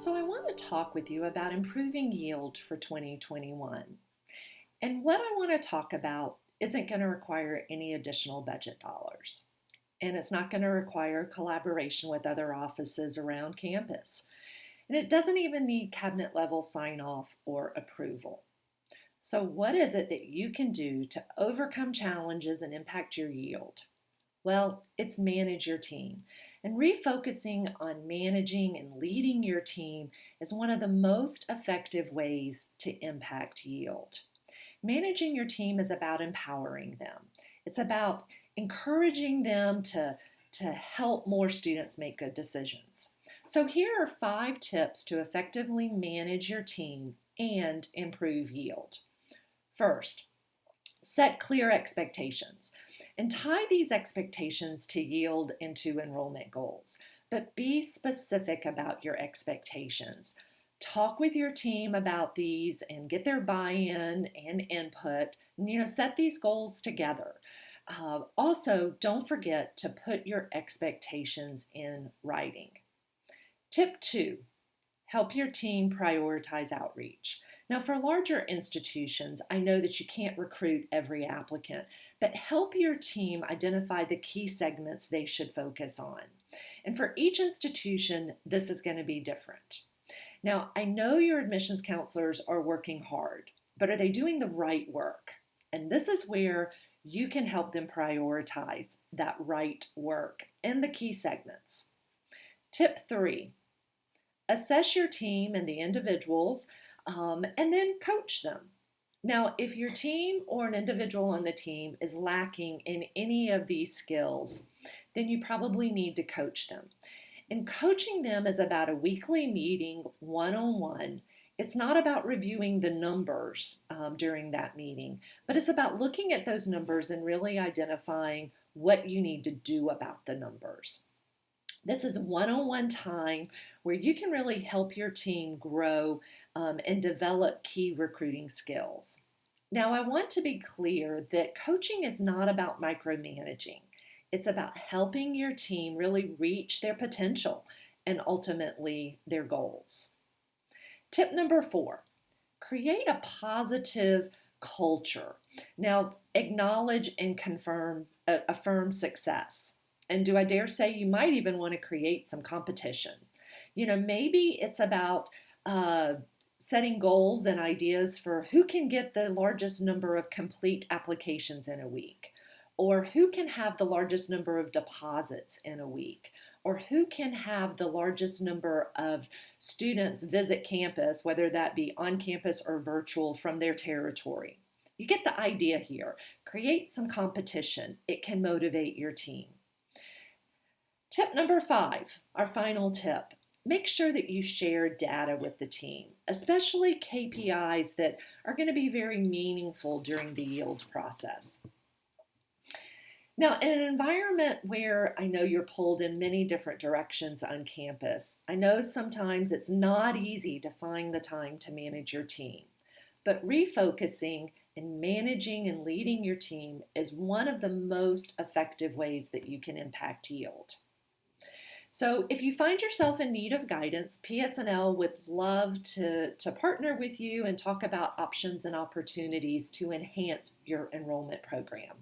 So I want to talk with you about improving yield for 2021. And what I want to talk about isn't going to require any additional budget dollars. And it's not going to require collaboration with other offices around campus. And it doesn't even need cabinet level sign off or approval. So what is it that you can do to overcome challenges and impact your yield? Well, it's manage your team. And refocusing on managing and leading your team is one of the most effective ways to impact yield. Managing your team is about empowering them. It's about encouraging them to help more students make good decisions. So here are 5 tips to effectively manage your team and improve yield. First, set clear expectations and tie these expectations to yield and to enrollment goals. But be specific about your expectations. Talk with your team about these and get their buy-in and input. And, set these goals together. Also, don't forget to put your expectations in writing. Tip 2, help your team prioritize outreach. Now, for larger institutions, I know that you can't recruit every applicant, but help your team identify the key segments they should focus on. And for each institution, this is going to be different. Now, I know your admissions counselors are working hard, but are they doing the right work? And this is where you can help them prioritize that right work in the key segments. Tip 3, assess your team and the individuals and then coach them. Now, if your team or an individual on the team is lacking in any of these skills, then you probably need to coach them. And coaching them is about a weekly meeting, one-on-one. It's not about reviewing the numbers during that meeting, but it's about looking at those numbers and really identifying what you need to do about the numbers. This is one-on-one time where you can really help your team grow and develop key recruiting skills. Now, I want to be clear that coaching is not about micromanaging. It's about helping your team really reach their potential and ultimately their goals. Tip number 4, create a positive culture. Now, acknowledge and affirm success. And do I dare say you might even want to create some competition. Maybe it's about setting goals and ideas for who can get the largest number of complete applications in a week, or who can have the largest number of deposits in a week, or who can have the largest number of students visit campus, whether that be on campus or virtual from their territory. You get the idea here. Create some competition. It can motivate your team. Tip number 5, our final tip. Make sure that you share data with the team, especially KPIs that are going to be very meaningful during the yield process. Now, in an environment where I know you're pulled in many different directions on campus, I know sometimes it's not easy to find the time to manage your team, but refocusing and managing and leading your team is one of the most effective ways that you can impact yield. So if you find yourself in need of guidance, PSNL would love to partner with you and talk about options and opportunities to enhance your enrollment program.